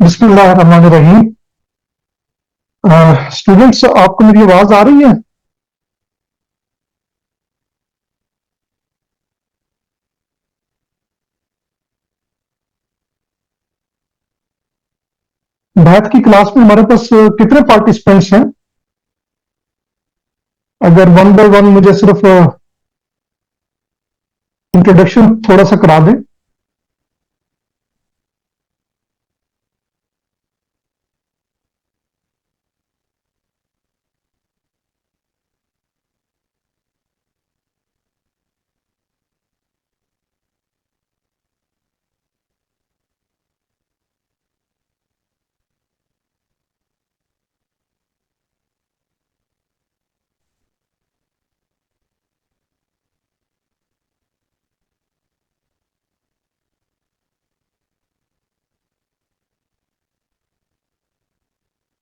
बिस्मिल्लाहिर्रहमानिर्रहीम। स्टूडेंट्स, आपको मेरी आवाज आ रही है? मैथ की क्लास में हमारे पास कितने पार्टिसिपेंट्स हैं? अगर वन बाय वन मुझे सिर्फ इंट्रोडक्शन थोड़ा सा करा दें।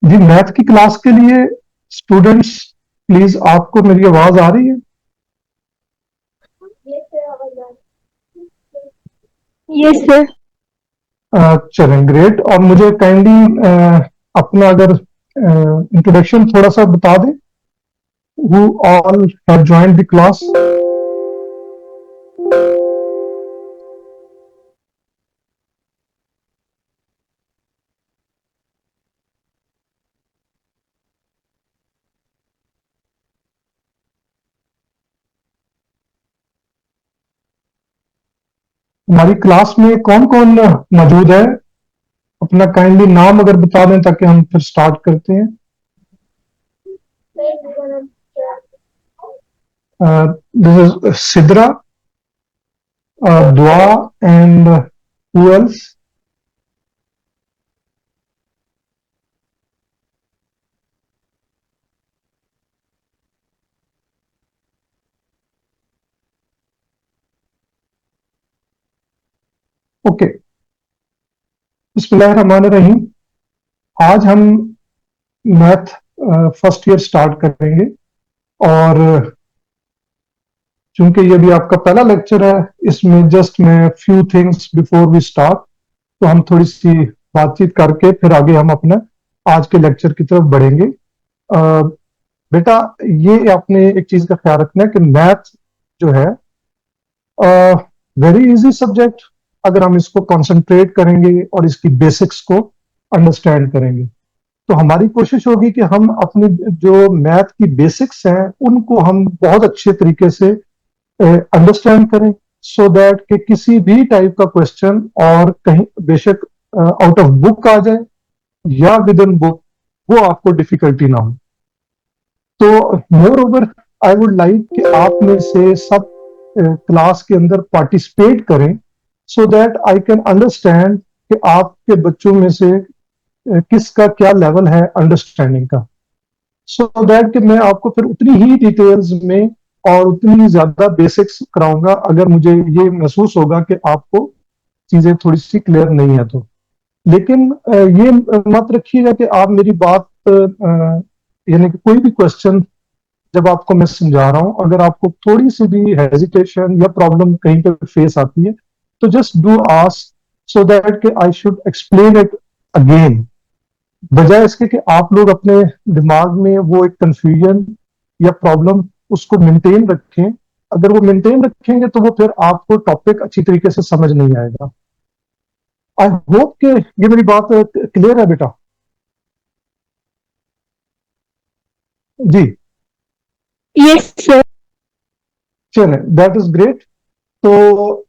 जी, मैथ की क्लास के लिए स्टूडेंट्स, प्लीज आपको मेरी आवाज आ रही है? Yes sir. चलें, ग्रेट। और मुझे काइंडली अपना अगर इंट्रोडक्शन थोड़ा सा बता दें। Who all have joined the class? हमारी क्लास में कौन कौन मौजूद है? अपना काइंडली नाम अगर बता दें ताकि हम फिर स्टार्ट करते हैं। दिस इज सिद्रा, दुआ, एंड who else? ओके, बिस्मिल्लाहिर्रहमानिर्रहीम। आज हम मैथ फर्स्ट ईयर स्टार्ट करेंगे। और चूंकि ये भी आपका पहला लेक्चर है, इसमें जस्ट मैं few things before we start, तो हम थोड़ी सी बातचीत करके फिर आगे हम अपना आज के लेक्चर की तरफ बढ़ेंगे। बेटा, ये आपने एक चीज का ख्याल रखना है कि मैथ जो है वेरी इजी सब्जेक्ट, अगर हम इसको कंसंट्रेट करेंगे और इसकी बेसिक्स को अंडरस्टैंड करेंगे तो हमारी कोशिश होगी कि हम अपनी जो मैथ की बेसिक्स हैं उनको हम बहुत अच्छे तरीके से अंडरस्टैंड करें, सो दैट कि किसी भी टाइप का क्वेश्चन और कहीं बेशक आउट ऑफ बुक आ जाए या विद इन बुक, वो आपको डिफिकल्टी ना हो। तो more over, I would like कि आप में से सब क्लास के अंदर पार्टिसिपेट करें, so that I can understand कि आपके बच्चों में से किसका क्या लेवल है अंडरस्टैंडिंग का, सो दैट कि मैं आपको फिर उतनी ही डिटेल्स में और उतनी ज्यादा बेसिक्स कराऊंगा अगर मुझे ये महसूस होगा कि आपको चीजें थोड़ी सी क्लियर नहीं है तो। लेकिन ये मत रखिएगा कि आप मेरी बात यानी कि कोई भी क्वेश्चन जब आपको मैं समझा रहा हूं, अगर आपको थोड़ी सी भी हेजिटेशन या प्रॉब्लम कहीं पे फेस आती है तो just do ask, so that कि I should explain it again, बजाय इसके कि आप लोग अपने दिमाग में वो एक कंफ्यूजन या प्रॉब्लम उसको मेंटेन रखें। अगर वो मेंटेन रखेंगे तो वो फिर आपको टॉपिक अच्छी तरीके से समझ नहीं आएगा। आई होप कि ये मेरी बात क्लियर है बेटा। जी, यस सर। चले, दैट इज ग्रेट। तो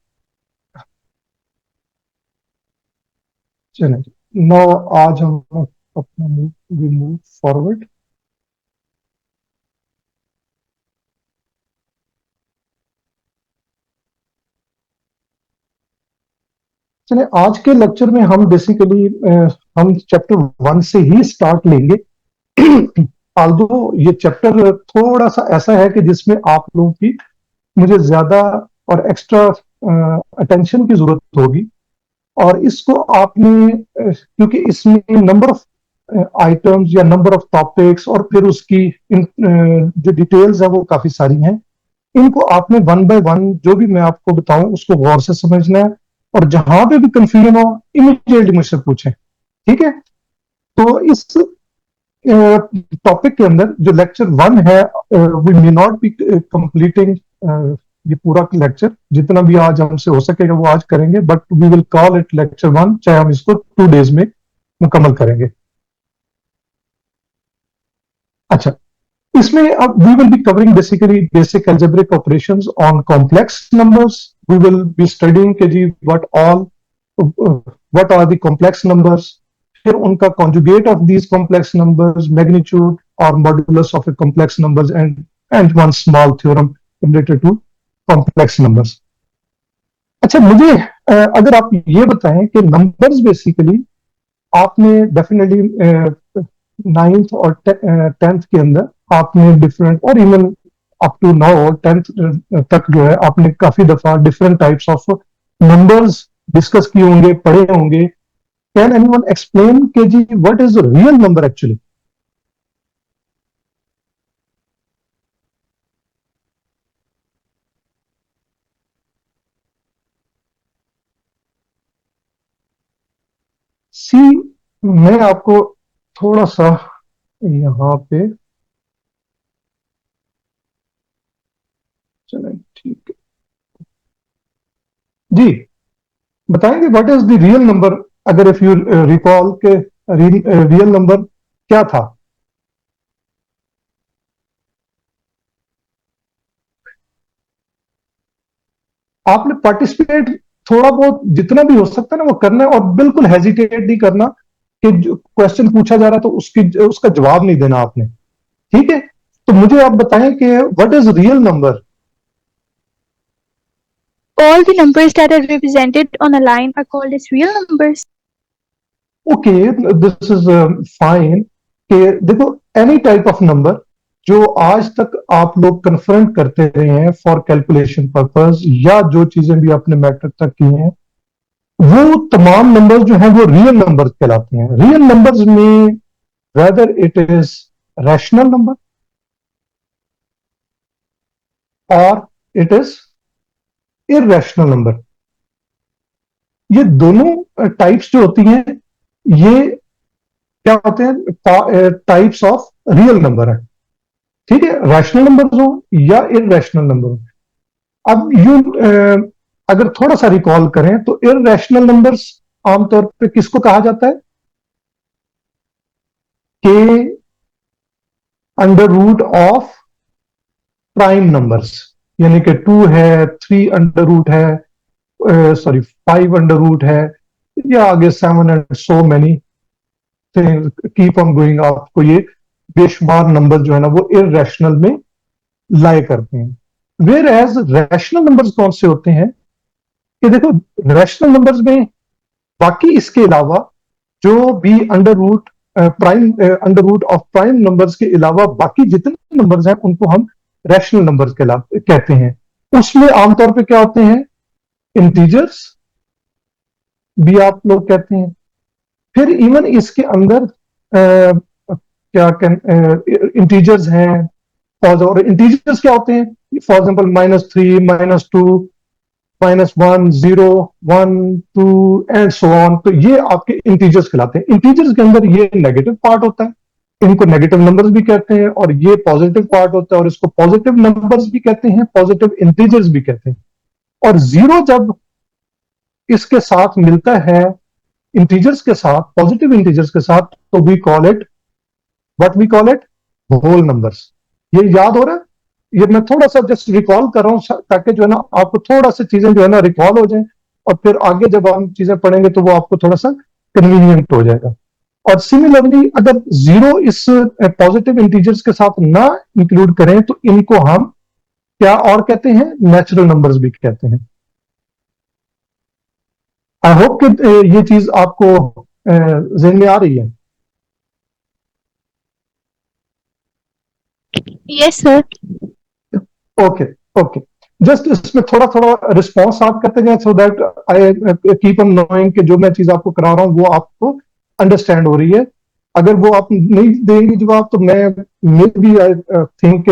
चले, नो, आज हम अपना मूव फॉरवर्ड। चले, आज के लेक्चर में हम बेसिकली हम चैप्टर 1 से ही स्टार्ट लेंगे। आल्दो ये चैप्टर थोड़ा सा ऐसा है कि जिसमें आप लोगों की मुझे ज्यादा और एक्स्ट्रा अटेंशन की जरूरत होगी। और इसको आपने क्योंकि इसमें नंबर ऑफ आइटम्स या नंबर ऑफ टॉपिक्स और फिर उसकी जो डिटेल्स है वो काफी सारी हैं, इनको आपने वन बाय वन जो भी मैं आपको बताऊं उसको गौर से समझना है। और जहां पे भी कंफ्यूजन हो, इमीडिएटली मुझसे पूछें। ठीक है, तो इस टॉपिक के अंदर जो लेक्चर 1 है, we may not be completing ये पूरा लेक्चर, जितना भी आज हमसे हो सकेगा वो आज करेंगे, but we will call it lecture 1, चाहे हम इसको 2 डेज में मुकम्मल करेंगे। अच्छा, इसमें अब we will be covering basically basic algebraic operations on complex numbers. We will be studying के जी what are the complex numbers, फिर उनका conjugate of these complex numbers, magnitude और modulus of a complex numbers, and one small theorem related to complex numbers. अच्छा, मुझे अगर आप ये बताएं कि नंबर्स बेसिकली आपने डेफिनेटली नाइन्थ और टेंथ के अंदर आपने डिफरेंट, और even up to now 10th तक जो है आपने काफी दफा different types of numbers discuss किए होंगे, पढ़े होंगे। कैन एनीवन एक्सप्लेन के जी what is real number actually? See, मैं आपको थोड़ा सा यहाँ पे, चलें ठीक है जी, बताएंगे what is the real number? अगर इफ यू रिकॉल के रियल नंबर क्या था? आपने पार्टिसिपेट थोड़ा बहुत जितना भी हो सकता है ना वो करना है, और बिल्कुल हेजिटेट नहीं करना कि क्वेश्चन पूछा जा रहा है तो उसका जवाब नहीं देना आपने, ठीक है? तो मुझे आप बताएं कि what is real number? All the numbers that are represented on a line are called as real numbers. Okay, this is fine. कि देखो, एनी टाइप ऑफ नंबर जो आज तक आप लोग कन्फ्रंट करते रहे हैं फॉर कैलकुलेशन पर्पस, या जो चीजें भी आपने मैट्रिक तक की हैं, वो तमाम नंबर्स जो हैं वो रियल नंबर्स कहलाते हैं। रियल नंबर्स में whether it is rational number और इट इज इररेशनल नंबर, ये दोनों टाइप्स जो होती हैं ये क्या होते हैं? टाइप्स ऑफ रियल नंबर है, ठीक है? रैशनल नंबर हो या इररेशनल नंबर हो। अब अगर थोड़ा सा रिकॉल करें तो इररेशनल नंबर्स आमतौर पे किसको कहा जाता है? के under root of prime numbers, यानी कि 2 है, 3 अंडर रूट है, सॉरी 5 अंडर रूट है, या आगे 7 and so many keep on going. आपको ये बेशुमार नंबर जो है ना वो इररेशनल में लाए करते हैं। वेयर एज रैशनल नंबर्स कौन से होते हैं? कि देखो, रैशनल नंबर्स में बाकी इसके अलावा जो भी under root of prime numbers के अलावा बाकी जितने नंबर्स हैं उनको हम रैशनल नंबर्स कहते हैं। उसमें आमतौर पे क्या होते हैं? इंटीजर्स भी आप लोग कहते हैं। फिर इवन इसके अंदर क्या इंटीजर्स हैं, और इंटीजर्स क्या होते हैं? For example -3, -2, -1, 0, 1, 2 and so on. तो ये आपके इंटीजर्स कहलाते हैं। इंटीजर्स के अंदर ये नेगेटिव पार्ट होता है, इनको नेगेटिव नंबर्स भी कहते हैं, और ये पॉजिटिव पार्ट होता है और इसको पॉजिटिव नंबर्स भी कहते हैं, पॉजिटिव इंटीजर्स भी कहते हैं। और जीरो जब इसके साथ मिलता है, इंटीजर्स के साथ, पॉजिटिव इंटीजर्स के साथ, तो we call it, what we call it, whole numbers. ये याद हो रहा है? ये मैं थोड़ा सा जस्ट रिकॉल कर रहा हूं ताकि जो है ना आपको थोड़ा सी चीजें जो है ना रिकॉल हो जाए, और फिर आगे जब हम चीजें पढ़ेंगे तो वो आपको थोड़ा सा कन्वीनियंट हो जाएगा। और सिमिलरली अगर जीरो इस पॉजिटिव इंटीजर्स के साथ ना इंक्लूड करें तो इनको हम क्या और कहते हैं? नेचुरल नंबर्स भी कहते हैं। आई होप कि ये चीज आपको जहन में आ रही है। Yes, sir. Okay, okay, just इसमें थोड़ा थोड़ा रिस्पॉन्स आप करते जाए, so that I keep on knowing कि जो मैं चीज आपको करा रहा हूं वो आपको अंडरस्टैंड हो रही है। अगर वो आप नहीं देंगे जवाब तो मैं maybe I think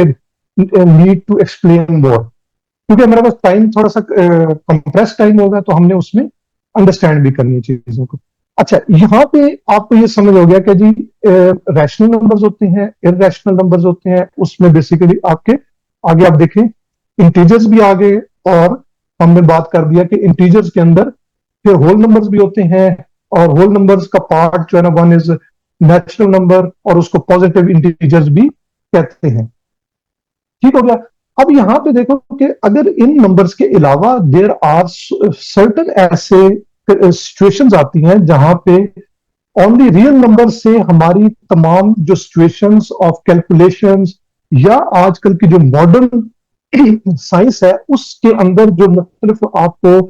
need to explain more, क्योंकि हमारे पास टाइम थोड़ा सा कंप्रेस टाइम होगा तो हमने उसमें अंडरस्टैंड भी करनी है चीजों को। अच्छा, यहाँ पे आपको ये समझ हो गया कि जी रैशनल नंबर्स होते हैं, इररेशनल नंबर्स होते हैं, उसमें बेसिकली आपके आगे आप देखें इंटीजर्स भी आ गए, और हमने बात कर दिया कि इंटीजर्स के अंदर फिर होल नंबर्स भी होते हैं, और होल नंबर्स का पार्ट जो है ना, वन इज नेचुरल नंबर, और उसको पॉजिटिव इंटीजर्स भी कहते हैं। ठीक हो गया। अब यहां पे देखो कि अगर इन नंबर्स के अलावा देर आर सर्टन ऐसे सिचुएशंस आती हैं जहां पे ओनली रियल नंबर से हमारी तमाम जो सिचुएशंस ऑफ कैलकुलेशंस, या आजकल की जो मॉडर्न साइंस है उसके अंदर जो मुख्तलिफ आपको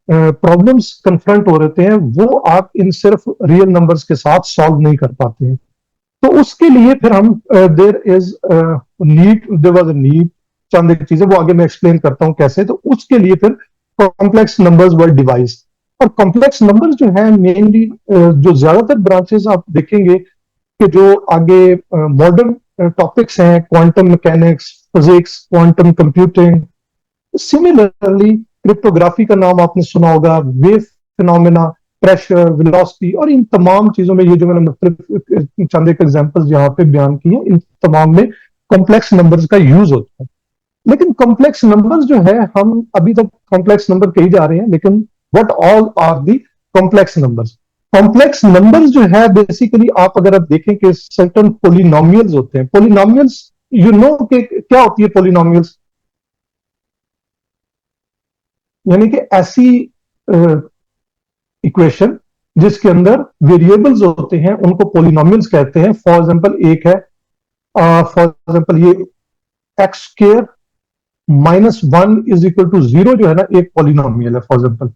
प्रॉब्लम्स कन्फ्रंट हो रहे हैं, वो आप इन सिर्फ रियल नंबर्स के साथ सॉल्व नहीं कर पाते हैं। तो उसके लिए फिर हम there is need there was a need, चंद एक चीजें वो आगे मैं एक्सप्लेन करता हूं कैसे। तो उसके लिए फिर कॉम्प्लेक्स नंबर्स वर डिवाइस, और कॉम्प्लेक्स नंबर्स जो है मेनली जो ज्यादातर ब्रांचेस आप देखेंगे कि जो आगे मॉडर्न टॉपिक्स हैं, quantum mechanics, physics, quantum computing, similarly cryptography का नाम आपने सुना होगा, वेव फिनोमेना, प्रेशर, वेलोसिटी, और इन तमाम चीजों में ये जो मैंने मुख्तलिफ चंद एक एग्जांपल्स यहाँ पे बयान किए, इन तमाम में कॉम्प्लेक्स नंबर्स का यूज होता है। लेकिन कॉम्प्लेक्स नंबर्स जो है, हम अभी तक कॉम्प्लेक्स नंबर कही जा रहे हैं, लेकिन what all are the complex numbers? Complex numbers जो है बेसिकली आप अगर आप देखें कि सर्टन पोलिनोमियल्स होते हैं। पोलिनोमियल्स, यू नो कि क्या होती है पोलिनोमियल्स? यानी कि ऐसी इक्वेशन जिसके अंदर वेरिएबल्स होते हैं उनको पोलिनोमियल्स कहते हैं। फॉर एग्जांपल एक है, फॉर एग्जांपल ये X square minus one is equal to zero जो है ना, एक पॉलिनोमियल है फॉर एग्जांपल।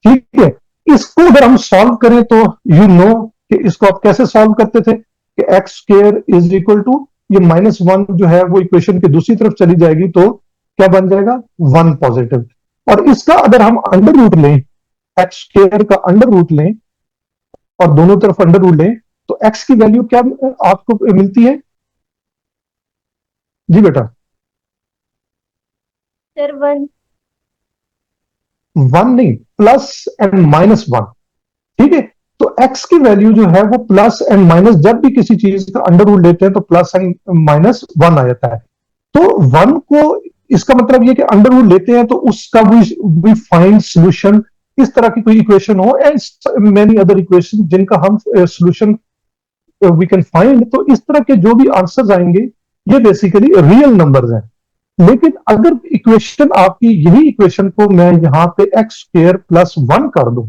ठीक है, इसको अगर हम सॉल्व करें तो यू नो कि इसको आप कैसे सॉल्व करते थे कि X square is equal to ये माइनस वन जो है वो इक्वेशन की दूसरी तरफ चली जाएगी, तो क्या बन जाएगा? One positive. और इसका अगर हम अंडर रूट लें, एक्स स्क्र का अंडर रूट लें और दोनों तरफ अंडर रूट लें, तो एक्स की वैल्यू क्या आपको मिलती है? जी बेटा, सर वन। वन नहीं, प्लस एंड माइनस वन। ठीक है, तो x की वैल्यू जो है वो प्लस एंड माइनस, जब भी किसी चीज का अंडर रूट लेते हैं तो प्लस एंड माइनस वन आ जाता है। तो वन को, इसका मतलब ये कि अंडर रूट लेते हैं तो उसका वी फाइंड सोल्यूशन। इस तरह की कोई इक्वेशन हो एंड मेनी अदर इक्वेशन जिनका हम सोल्यूशन वी कैन फाइंड, तो इस तरह के जो भी आंसर्स आएंगे ये बेसिकली रियल नंबर्स हैं। लेकिन अगर इक्वेशन आपकी, यही इक्वेशन को मैं यहां पे एक्स स्क्र प्लस वन कर दूं,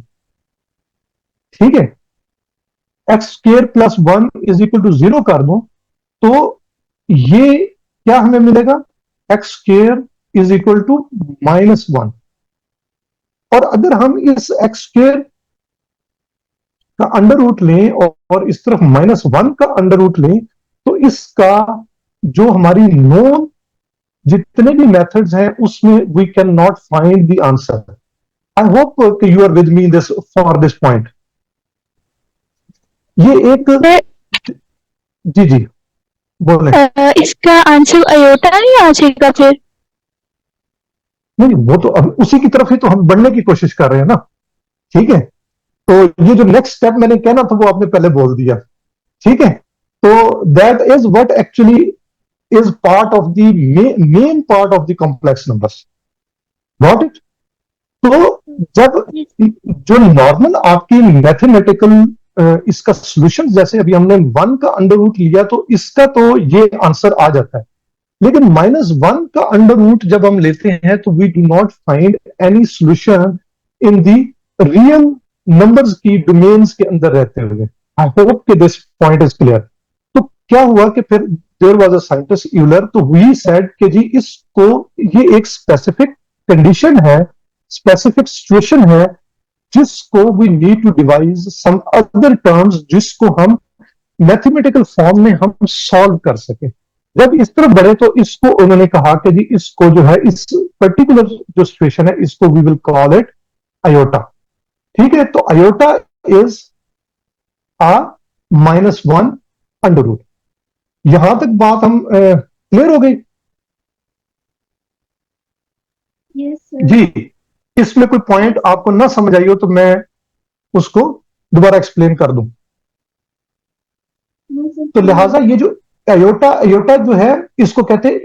ठीक है, X square plus one is equal to zero कर दूं, तो ये क्या हमें मिलेगा? X square is equal to minus one. और अगर हम इस एक्स स्क्र का अंडर रूट लें और इस तरफ माइनस वन का अंडर रूट लें, तो इसका जो हमारी नोन जितने भी मेथड्स हैं उसमें we can not find the answer. I hope कि you are with me this for this point. ये एक, सर, जी जी बोले। इसका आंसर अयोटा नहीं आ जाएगा फिर? नहीं, वो तो अब उसी की तरफ ही तो हम बढ़ने की कोशिश कर रहे हैं ना। ठीक है, तो ये जो नेक्स्ट स्टेप मैंने कहना था वो आपने पहले बोल दिया। ठीक है, तो that is what actually is part of the main part of the complex numbers. Got it? तो जब जो नॉर्मल आपकी मैथमेटिकल इसका सॉल्यूशन, जैसे अभी हमने वन का अंडर रूट लिया तो इसका तो ये आंसर आ जाता है, लेकिन माइनस वन का अंडर रूट जब हम लेते हैं तो we do not find any solution in the real numbers की डोमेन्स के अंदर रहते हुए। आई होप कि दिस पॉइंट इज क्लियर। तो क्या हुआ कि फिर there was a scientist Euler, तो वी सेड कि जी इसको, ये एक स्पेसिफिक कंडीशन है, स्पेसिफिक सिचुएशन है, जिसको we need to devise some other terms जिसको हम मैथमेटिकल फॉर्म में हम सॉल्व कर सके। जब इस तरफ बढ़े तो इसको उन्होंने कहा कि जी इसको जो है, इस पर्टिकुलर जो सिचुएशन है इसको we will call it iota. ठीक है, तो iota is a minus one under root. यहां तक बात हम क्लियर हो गई? Yes sir. जी, इसमें कोई पॉइंट आपको ना समझ आई हो तो मैं उसको दोबारा एक्सप्लेन कर दूं? तो लिहाजा ये जो एयोटा एयोटा जो है इसको कहते हैं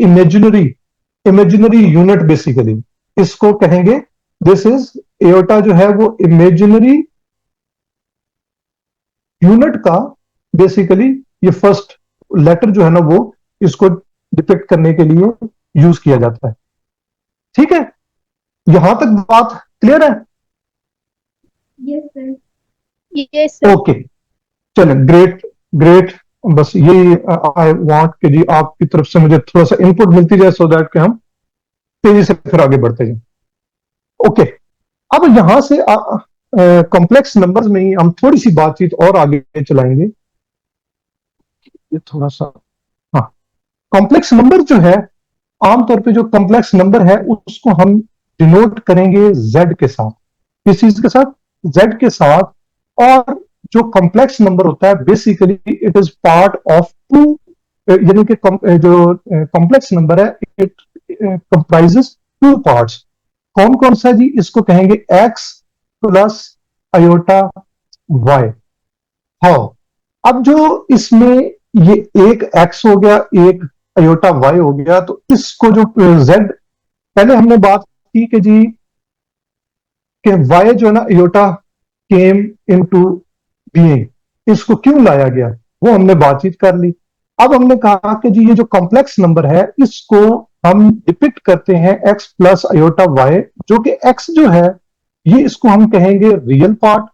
इमेजिनरी यूनिट बेसिकली, इसको कहेंगे दिस इज एयोटा जो है वो इमेजिनरी यूनिट का बेसिकली ये फर्स्ट लेटर जो है ना वो इसको डिपिक्ट करने के लिए यूज किया जाता है। ठीक है, यहां तक बात क्लियर है? Yes, sir. Yes, sir. Okay, चलो ग्रेट ग्रेट। बस यही आई वांट कि जी आपकी तरफ से मुझे थोड़ा सा इनपुट मिलती जाए सो दैट कि हम तेजी से फिर आगे बढ़ते जाए। ओके, अब यहां से कॉम्प्लेक्स नंबर्स में ही हम थोड़ी सी बातचीत और आगे चलाएंगे। ये थोड़ा सा, हाँ, कॉम्प्लेक्स नंबर जो है आमतौर पे जो कॉम्प्लेक्स नंबर है उसको हम डिनोट करेंगे z के साथ। किस चीज के साथ? z के साथ। और जो कॉम्प्लेक्स नंबर होता है basically it is part of two, यानी कि जो कॉम्प्लेक्स नंबर है इट कंप्राइजेस टू पार्ट्स। कौन कौन सा जी? इसको कहेंगे x plus iota y। How? अब जो इसमें ये एक x हो गया, एक अयोटा y हो गया, तो इसको जो z, पहले हमने बात की कि जी कि y जो है ना अयोटा केम इनटू बीइंग, इसको क्यों लाया गया वो हमने बातचीत कर ली। अब हमने कहा कि जी ये जो कॉम्प्लेक्स नंबर है इसको हम डिपिक्ट करते हैं x प्लस अयोटा y, जो कि x जो है ये इसको हम कहेंगे रियल पार्ट,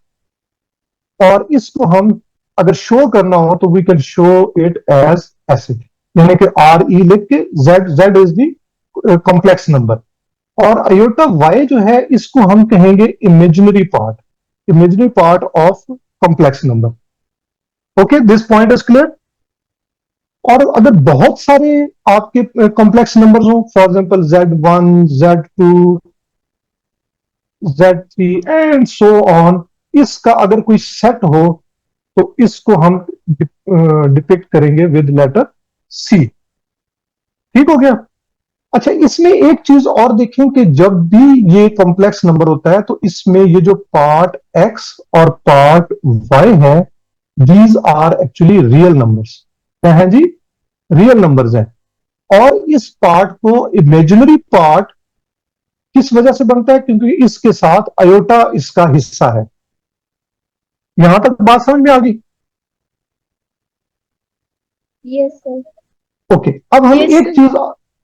और इसको हम अगर शो करना हो तो we can show it as ऐसे, यानी कि आर ई लिख के z is the complex number, और अयोटा y जो है इसको हम कहेंगे imaginary part of complex number. Okay, this point is clear. और अगर बहुत सारे आपके कॉम्प्लेक्स नंबर्स हो, for example z1 z2 z3 and so on, इसका अगर कोई सेट हो तो इसको हम डिपिक्ट करेंगे विद लेटर सी। ठीक हो गया? अच्छा, इसमें एक चीज और देखें कि जब भी ये कॉम्प्लेक्स नंबर होता है तो इसमें ये जो पार्ट x और पार्ट y है, these are actually real numbers. क्या है जी? रियल नंबर्स हैं। और इस पार्ट को इमेजिनरी पार्ट किस वजह से बनता है? क्योंकि इसके साथ अयोटा इसका हिस्सा है। यहां तक बात समझ में आ गई? Yes, sir. ओके, अब हम Yes, एक sir. चीज,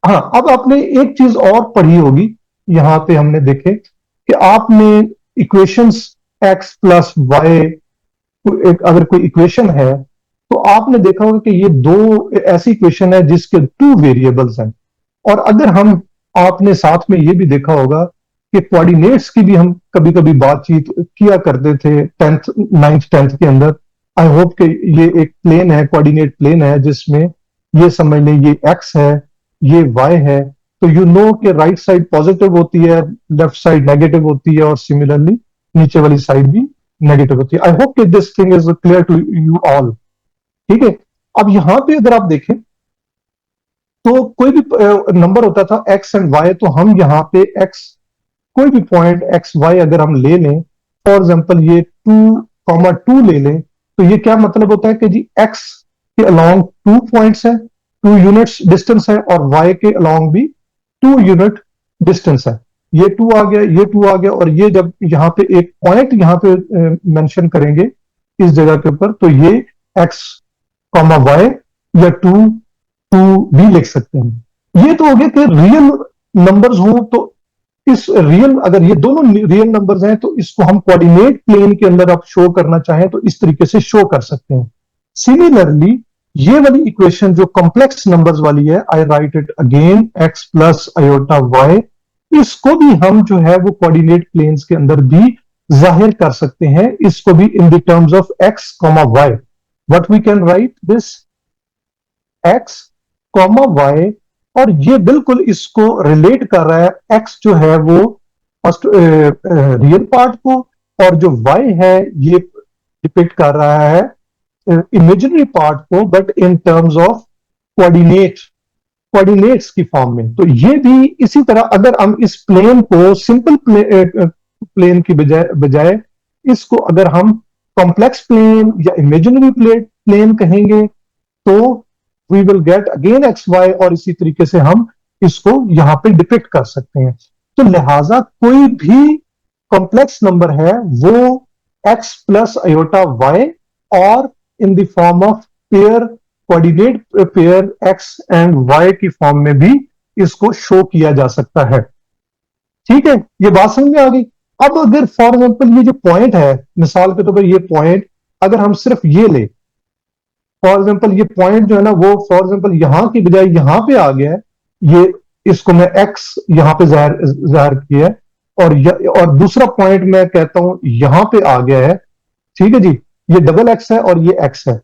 हाँ, अब आपने एक चीज और पढ़ी होगी, यहां पे हमने देखे कि आपने इक्वेशंस x प्लस वाई, अगर कोई इक्वेशन है तो आपने देखा होगा कि ये दो ऐसी इक्वेशन है जिसके टू वेरिएबल्स हैं। और अगर हम, आपने साथ में ये भी देखा होगा कि कोऑर्डिनेट्स की भी हम कभी कभी बातचीत किया करते थे 10th 9th 10th के अंदर। आई होप कि ये एक प्लेन है, कोऑर्डिनेट प्लेन है, जिसमें ये समझ लें ये x है, ये y है, तो यू नो कि राइट साइड पॉजिटिव होती है, लेफ्ट साइड नेगेटिव होती है, और सिमिलरली नीचे वाली साइड भी नेगेटिव होती है। आई होप कि this thing is clear to you all. ठीक है, अब यहां पे अगर आप देखें तो कोई भी नंबर होता था x एंड y, तो हम यहाँ पे x, कोई भी पॉइंट x y अगर हम ले लें, फॉर एग्जांपल ये 2,2 ले लें, तो ये क्या मतलब होता है कि जी x के अलोंग 2 पॉइंट्स है, 2 यूनिट्स डिस्टेंस है, और y के अलोंग भी 2 यूनिट डिस्टेंस है। ये 2 आ गया, ये 2 आ गया, और ये जब यहाँ पे एक पॉइंट यहाँ पे मेंशन करेंगे इस जगह के ऊपर, तो ये x कॉमा y या 2 भी लिख सकते हैं। ये तो हो गया कि रियल नंबर्स हो, तो इस रियल, अगर ये दोनों रियल नंबर्स हैं तो इसको हम कोऑर्डिनेट प्लेन के अंदर आप शो करना चाहें तो इस तरीके से शो कर सकते हैं। सिमिलरली ये वाली इक्वेशन जो कॉम्प्लेक्स नंबर्स वाली है, I write it again x plus iota y, इसको भी हम जो है वो कोऑर्डिनेट प्लेन्स के अंदर भी जाहिर कर सकते हैं, इसको भी in the terms of x comma y। What we can write this x comma y, और ये बिल्कुल इसको रिलेट कर रहा है, x जो है वो फर्स्ट रियल पार्ट को, और जो y है ये डिपिक्ट कर रहा है इमेजिनरी पार्ट को, but in terms of coordinates की फॉर्म में। तो ये भी इसी तरह, अगर हम इस प्लेन को सिंपल प्लेन की बजाय इसको अगर हम कॉम्प्लेक्स प्लेन या इमेजिनरी प्लेन कहेंगे तो we will get again X Y, और इसी तरीके से हम इसको यहां पे डिपिक्ट कर सकते हैं। तो लिहाजा कोई भी कॉम्प्लेक्स नंबर है वो एक्स प्लस अयोटा वाई और in the form of pair, coordinate pair X and Y की फॉर्म में भी इसको शो किया जा सकता है। ठीक है, ये बात समझ में आ गई। अब अगर फॉर एग्जाम्पल ये जो पॉइंट है, मिसाल के तौर पर ये पॉइंट अगर हम सिर्फ ये ले, फॉर एग्जाम्पल ये पॉइंट जो है ना वो फॉर एग्जाम्पल यहां की बजाय यहां पे आ गया है, ये इसको मैं एक्स यहां पे जाहिर किया है, और दूसरा पॉइंट मैं कहता हूं यहां पे आ गया है। ठीक है जी, ये डबल एक्स है और ये एक्स है।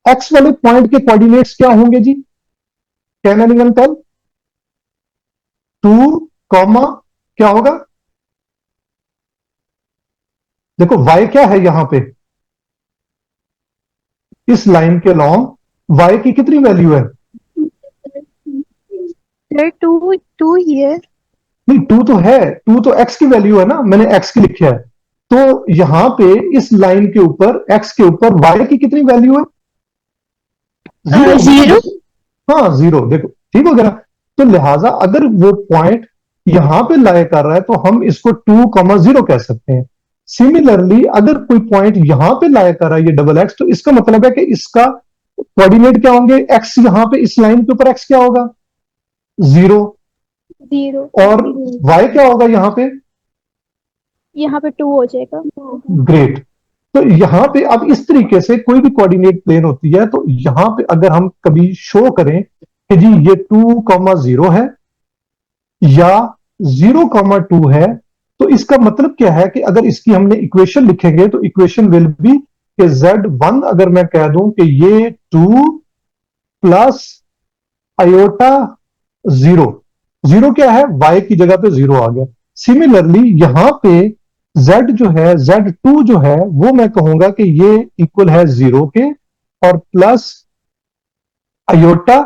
एक्स वाले पॉइंट के कोऑर्डिनेट्स क्या होंगे जी? Can anyone tell? 2 कॉमा क्या होगा? देखो y क्या है यहां पे, इस लाइन के लॉन्ग y की कितनी वैल्यू है? There are two here. नहीं, 2 तो है, 2 तो x की वैल्यू है ना, मैंने x की लिखा है। तो यहां पे इस लाइन के ऊपर x के ऊपर y की कितनी वैल्यू है? Zero. हाँ, 0। देखो ठीक हो गया ना? तो लिहाजा अगर वो पॉइंट यहां पे लाए कर रहा है तो हम इसको 2,0 कह सकते हैं। सिमिलरली अगर कोई पॉइंट यहां पे लाया कर रहा है ये डबल एक्स, तो इसका मतलब है कि इसका कोऑर्डिनेट क्या होंगे? एक्स, यहां पे इस लाइन के ऊपर एक्स क्या होगा? 0। Zero. और वाई क्या होगा यहां पे? यहाँ पे 2 हो जाएगा। ग्रेट। तो यहां पे अब इस तरीके से कोई भी कोऑर्डिनेट प्लेन होती है तो यहां पे अगर हम कभी शो करें कि जी ये 2,0 है या 0,2 है, तो इसका मतलब क्या है कि अगर इसकी हमने इक्वेशन लिखेंगे तो इक्वेशन विल बी कि Z1 अगर मैं कह दूं कि ये 2 प्लस अयोटा 0, 0 क्या है? y की जगह पे 0 आ गया। सिमिलरली यहां पे z जो है, Z2 जो है वो मैं कहूंगा कि ये इक्वल है 0 के और प्लस अयोटा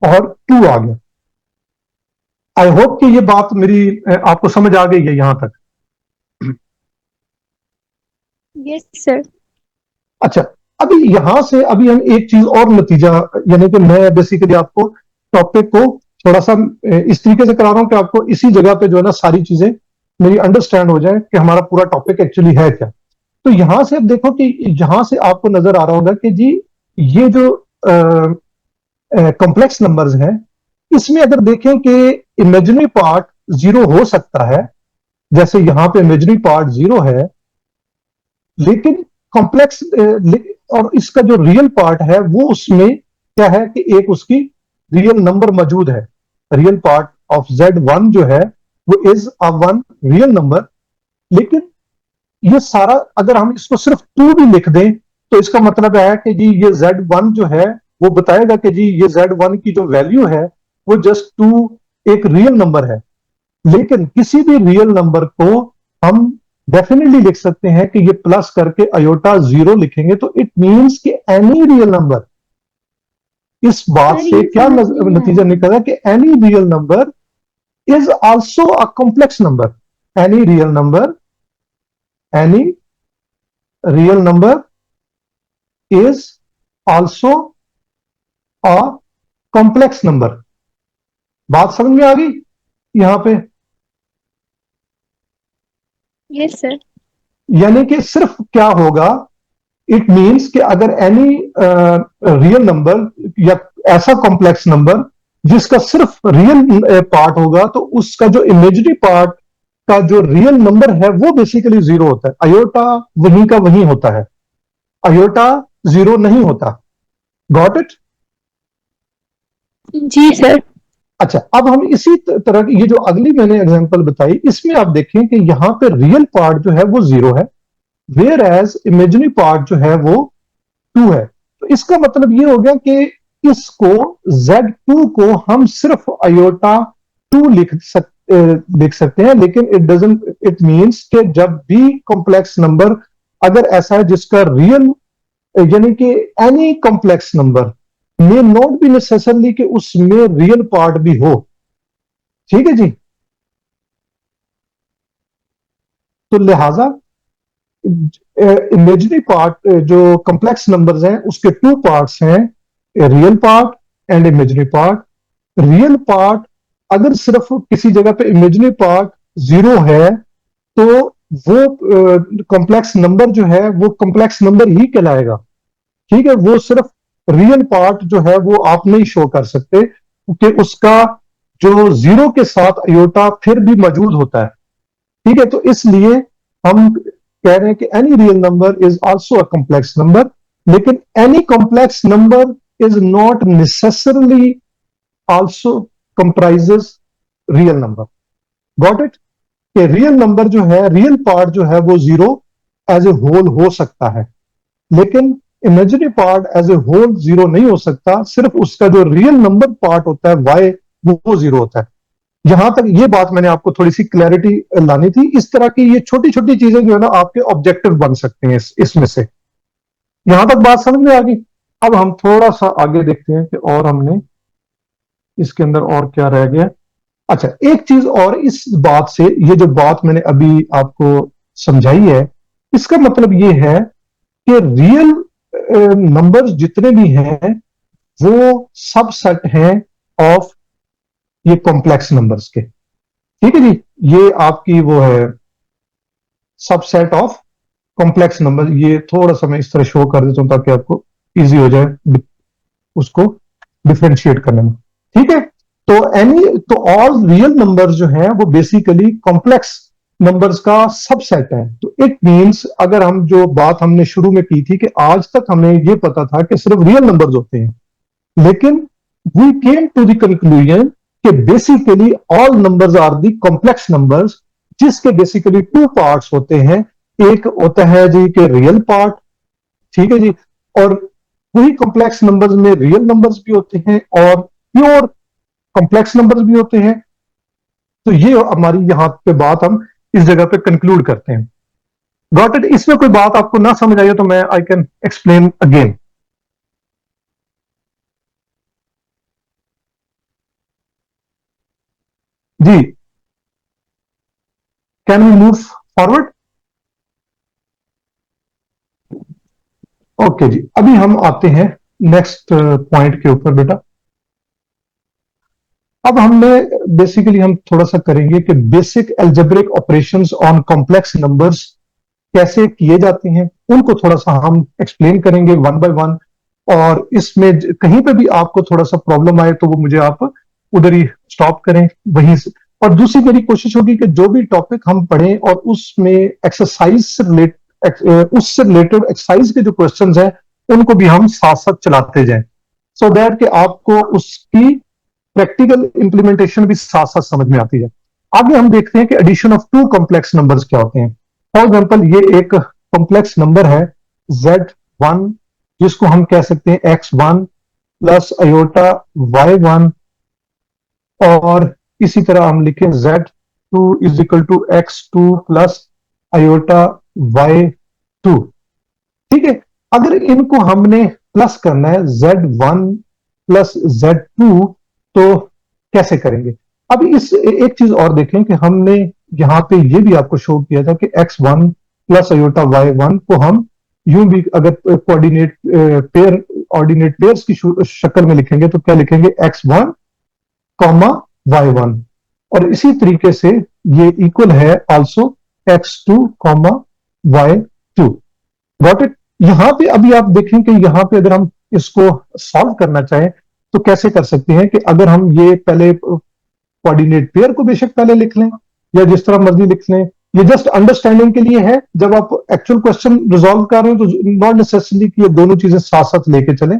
और 2 आ गया। आई होप कि ये बात मेरी आपको समझ आ गई है यहां तक। Yes, sir. अच्छा, अभी यहां से अभी हम एक चीज और नतीजा, यानी कि मैं बेसिकली आपको टॉपिक को थोड़ा सा इस तरीके से करा रहा हूं कि आपको इसी जगह पे जो है ना सारी चीजें मेरी अंडरस्टैंड हो जाए कि हमारा पूरा टॉपिक एक्चुअली है क्या। तो यहां से अब देखो कि यहां से आपको नजर आ रहा होगा कि जी ये जो कॉम्प्लेक्स नंबर्स हैं, इसमें अगर देखें कि इमेजिनरी पार्ट 0 हो सकता है, जैसे यहां पे इमेजिनरी पार्ट 0 है, लेकिन कॉम्प्लेक्स और इसका जो रियल पार्ट है वो उसमें क्या है कि एक उसकी रियल नंबर मौजूद है। रियल पार्ट ऑफ Z1 जो है वो is a one real number. लेकिन ये सारा अगर हम इसको सिर्फ 2 भी लिख दें तो इसका मतलब है कि जी ये Z1 जो है वो बताएगा कि जी ये Z1 की जो वैल्यू है वो जस्ट 2 एक रियल नंबर है। लेकिन किसी भी रियल नंबर को हम डेफिनेटली लिख सकते हैं कि ये प्लस करके अयोटा 0 लिखेंगे तो इट मींस कि एनी रियल नंबर, इस बात से क्या नतीजा निकला कि any real number is also a complex number. Any real number, any real number is also a complex number. बात समझ में आ गई यहां पे? Yes, sir. यानी कि सिर्फ क्या होगा, इट मींस कि अगर एनी रियल नंबर या ऐसा कॉम्प्लेक्स नंबर जिसका सिर्फ रियल पार्ट होगा तो उसका जो इमेजिनरी पार्ट का जो रियल नंबर है वो बेसिकली 0 होता है। अयोटा वहीं का वहीं होता है, अयोटा 0 नहीं होता। Got it? जी सर। अच्छा, अब हम इसी तरह की ये जो अगली मैंने एग्जांपल बताई इसमें आप देखें कि यहां पे रियल पार्ट जो है वो 0 है, वेयर एज इमेजिनरी पार्ट जो है वो 2 है। तो इसका मतलब ये हो गया कि इसको Z2 को हम सिर्फ अयोटा 2 लिख सकते हैं, लेकिन इट डजंट, इट मींस कि जब भी कॉम्प्लेक्स नंबर अगर ऐसा है जिसका रियल, यानी कि any complex number may not B necessarily कि उसमें रियल पार्ट भी हो। ठीक है जी? तो लिहाजा इमेजिनरी पार्ट जो कॉम्प्लेक्स नंबर्स हैं उसके टू पार्ट्स हैं, real part and imaginary part. Real part अगर सिर्फ किसी जगह पे इमेजिनरी पार्ट जीरो है तो वो कॉम्प्लेक्स नंबर जो है वो कॉम्प्लेक्स नंबर ही कहलाएगा। ठीक है, वो सिर्फ रियल पार्ट जो है वो आप नहीं शो कर सकते क्योंकि उसका जो जीरो के साथ अयोटा फिर भी मौजूद होता है। ठीक है, तो इसलिए हम कह रहे हैं कि any real number is also a complex number, लेकिन any complex number is not necessarily also comprises real number. Got it? कि रियल नंबर जो है, रियल पार्ट जो है वो जीरो एज ए होल हो सकता है, लेकिन imaginary part as a whole zero नहीं हो सकता। सिर्फ उसका जो रियल नंबर पार्ट होता है वाई वो जीरो होता है। यहां तक ये बात मैंने आपको थोड़ी सी क्लैरिटी लानी थी। इस तरह की ये छोटी छोटी चीजें जो है ना आपके ऑब्जेक्टिव बन सकते हैं इसमें से। यहां तक बात समझ में आ गई? अब हम थोड़ा सा आगे देखते हैं कि और हमने इसके अंदर और क्या रह गया। अच्छा, एक चीज और इस बात से, ये जो बात मैंने अभी आपको समझाई है, इसका मतलब ये है कि रियल नंबर्स जितने भी हैं वो सबसेट हैं ऑफ ये कॉम्प्लेक्स नंबर्स के। ठीक है जी, ये आपकी वो है सबसेट ऑफ कॉम्प्लेक्स नंबर। ये थोड़ा सा मैं इस तरह शो कर देता हूं ताकि आपको इजी हो जाए उसको डिफरेंशिएट करने में। ठीक है, तो ऑल रियल नंबर्स जो हैं वो बेसिकली कॉम्प्लेक्स नंबर्स का सबसेट है। तो इट मींस, अगर हम जो बात हमने शुरू में की थी कि आज तक हमें ये पता था कि सिर्फ रियल नंबर्स होते हैं, लेकिन we came to the conclusion कि basically all numbers are the complex numbers, जिसके बेसिकली टू पार्ट्स होते हैं। एक होता है जी कि रियल पार्ट, ठीक है जी, और वही कॉम्प्लेक्स नंबर्स में रियल नंबर्स भी होते हैं और प्योर कॉम्प्लेक्स नंबर्स भी होते हैं। तो ये हमारी यहां पे बात हम इस जगह पे कंक्लूड करते हैं। Got it? इसमें कोई बात आपको ना समझ आई तो मैं आई कैन एक्सप्लेन अगेन। जी, can we move forward? Okay जी, अभी हम आते हैं नेक्स्ट पॉइंट के ऊपर बेटा। अब हमने बेसिकली हम थोड़ा सा करेंगे कि basic algebraic operations on complex numbers कैसे किए जाते हैं, उनको थोड़ा सा हम एक्सप्लेन करेंगे वन बाय वन। और इसमें कहीं पे भी आपको थोड़ा सा प्रॉब्लम आए तो वो मुझे आप उधर ही स्टॉप करें वहीं से। और दूसरी मेरी कोशिश होगी कि जो भी टॉपिक हम पढ़ें और उसमें एक्सरसाइज से उससे रिलेटेड एक्सरसाइज के जो क्वेश्चंस हैं उनको भी हम साथ साथ चलाते जाएं, सो दैट कि आपको उसकी प्रैक्टिकल इंप्लीमेंटेशन भी साथ साथ समझ में आती है। आगे हम देखते हैं कि addition of two complex numbers क्या होते हैं। फॉर एग्जांपल, ये एक कॉम्प्लेक्स नंबर है Z1, जिसको हम कह सकते हैं X1 प्लस अयोटा Y1, और इसी तरह हम लिखें Z2 is equal to X2 plus iota Y2। ठीक है, अगर इनको हमने प्लस करना है Z1 प्लस Z2 तो कैसे करेंगे? अब इस एक चीज और देखें कि हमने यहां पे ये भी आपको शो किया था कि X1 प्लस अयोटा Y1 को हम यूं भी अगर कोऑर्डिनेट पेयर ऑर्डिनेट पेयर्स की शक्ल में लिखेंगे तो क्या लिखेंगे? X1 कॉमा Y1, और इसी तरीके से ये इक्वल है also X2 comma Y2। Got it? यहां पे अभी आप देखें कि यहां पे अगर हम इसको सॉल्व करना चाहें तो कैसे कर सकते हैं कि अगर हम ये पहले कोऑर्डिनेट पेयर को बेशक पहले लिख लें या जिस तरह मर्जी लिख लें, ये जस्ट अंडरस्टैंडिंग के लिए है। जब आप एक्चुअल क्वेश्चन रिजॉल्व कर रहे हो तो नॉट नेसेसरी कि ये दोनों चीजें साथ साथ लेके चलें।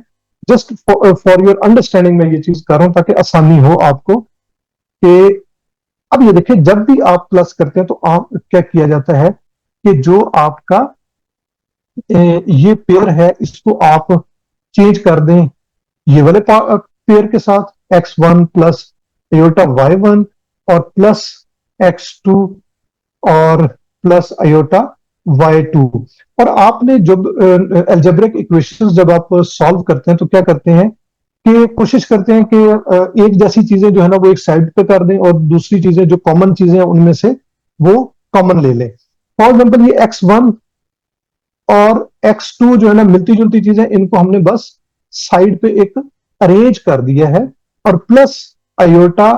जस्ट फॉर योर अंडरस्टैंडिंग में ये चीज कर रहा हूं ताकि आसानी हो आपको। कि अब ये देखिए, जब भी आप प्लस करते हैं तो आप क्या किया जाता है कि जो आपका ये पेयर है इसको आप चेंज कर दें ये वाले पेयर के साथ X1 प्लस अयोटा Y1 और प्लस X2 और प्लस अयोटा Y2। और आपने जब अलजेब्रिक इक्वेशंस जब आप सॉल्व करते हैं तो क्या करते हैं कि कोशिश करते हैं कि एक जैसी चीजें जो है ना वो एक साइड पे कर दें और दूसरी चीजें जो कॉमन चीजें हैं उनमें से वो कॉमन ले लें। फॉर एग्जाम्पल, ये X1 और x2 जो है ना मिलती जुलती चीजें, इनको हमने बस साइड पे एक अरेंज कर दिया है, और plus iota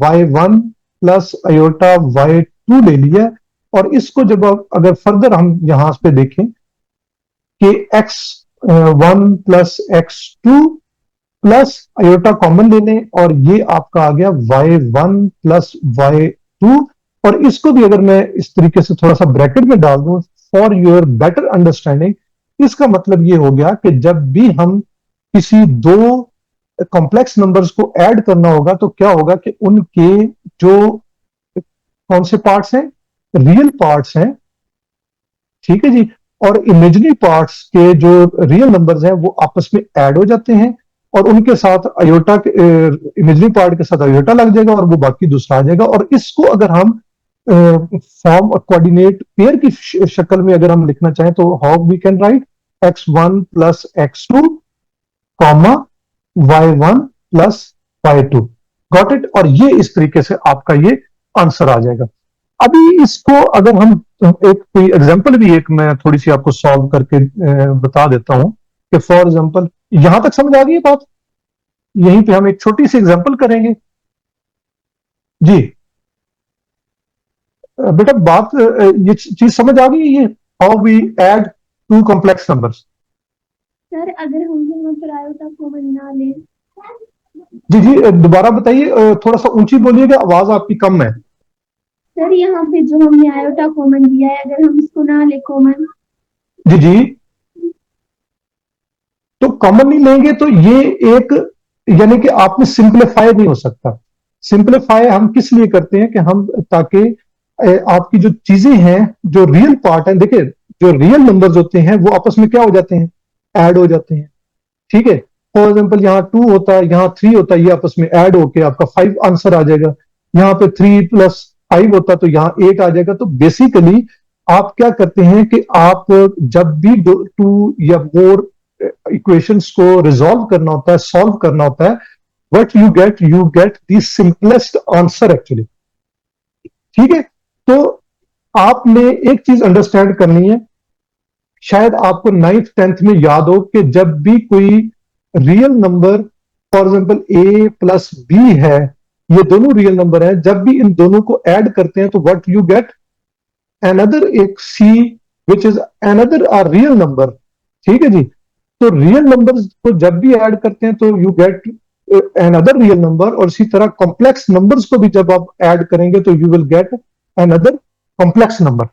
y1 plus iota y2 ले लिया है। और इसको जब अगर फर्दर हम यहां पे देखें कि x1 plus x2 plus aorta common ले लें, और ये आपका आ गया y1 प्लस y2। और इसको भी अगर मैं इस तरीके से थोड़ा सा ब्रैकेट में डाल दूं फॉर योर बेटर अंडरस्टैंडिंग, इसका मतलब ये हो गया कि जब भी हम किसी दो कॉम्प्लेक्स नंबर्स को ऐड करना होगा तो क्या होगा कि उनके जो कौन से पार्ट्स हैं, रियल पार्ट्स हैं, ठीक है जी, और इमेजिनरी पार्ट्स के जो रियल नंबर्स हैं वो आपस में ऐड हो जाते हैं, और उनके साथ अयोटा के इमेजिनरी पार्ट के साथ अयोटा लग जाएगा और वो बाकी दूसरा आ जाएगा। और इसको अगर हम फॉर्म और कोऑर्डिनेट पेयर की शक्ल में अगर हम लिखना चाहें तो how we can write x1 plus x2 comma y1 plus y2। Got it. और ये इस तरीके से आपका ये आंसर आ जाएगा। अभी इसको अगर हम एक कोई एग्जांपल भी एक मैं थोड़ी सी आपको सॉल्व करके बता देता हूं कि फॉर एग्जांपल यहां तक समझ आ गई बात। यहीं पे हम एक छोटी सी एग्जांपल करेंगे जी। बेटा बात ये चीज समझ आ गई, ये how we add two complex numbers. Sir अगर हम यहाँ पर आयोटा कॉमन ना लें। जी जी, दोबारा बताइए, थोड़ा सा ऊंची बोलिएगा, आवाज आपकी कम है। सर यहाँ पे जो हमने आयोटा कॉमन दिया है, अगर हम इसको ना ले कॉमन। जी जी, तो कॉमन नहीं लेंगे तो ये एक, यानी कि आपने सिंप्लीफाई नहीं हो सकता। सिंप्लीफाई हम किस लिए करते हैं कि हम ताकि आपकी जो चीजें हैं, जो रियल पार्ट है, देखिए जो रियल नंबर्स होते हैं वो आपस में क्या हो जाते हैं, ऐड हो जाते हैं। ठीक है, फॉर एग्जाम्पल यहाँ 2 होता है, यहाँ 3 होता है, ये आपस में ऐड होके आपका 5 आंसर आ जाएगा। यहाँ पे 3 प्लस 5 होता है तो यहाँ 8 आ जाएगा। तो बेसिकली आप क्या करते हैं कि आप जब भी 2 या मोर इक्वेशंस को रिजॉल्व करना होता है, सॉल्व करना होता है, what you get the simplest answer actually. ठीक है, तो आपने एक चीज अंडरस्टैंड करनी है, शायद आपको 9th 10th में याद हो कि जब भी कोई real number, for example A plus B है, ये दोनों रियल नंबर है, जब भी इन दोनों को ऐड करते हैं तो व्हाट यू गेट अनदर एक c which is another a real number. ठीक है जी, तो रियल नंबर्स को जब भी ऐड करते हैं तो you get another real number, और इसी तरह कॉम्प्लेक्स नंबर्स को भी जब आप ऐड करेंगे तो you will get another complex number.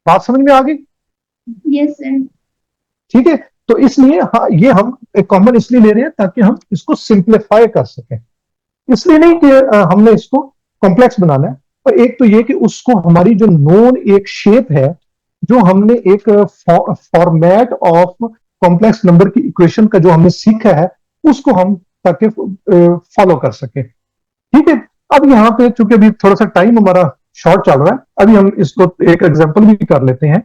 बात समझ में आ गई? Yes sir. ठीक है, तो इसलिए हाँ, ये हम एक कॉमन इसलिए ले रहे हैं ताकि हम इसको सिंप्लीफाई कर सकें, इसलिए नहीं कि हमने इसको कॉम्प्लेक्स बनाना है। और एक तो ये कि उसको हमारी जो नोन एक शेप है, जो हमने एक फॉर्मेट ऑफ कॉम्प्लेक्स नंबर की इक्वेशन का जो हमने सीखा है, उसको हम ताकि फॉलो कर सके। ठीक है, अब यहाँ पे चूंकि अभी थोड़ा सा टाइम हमारा शॉर्ट चल रहा है, अभी हम इसको एक एग्जांपल भी कर लेते हैं।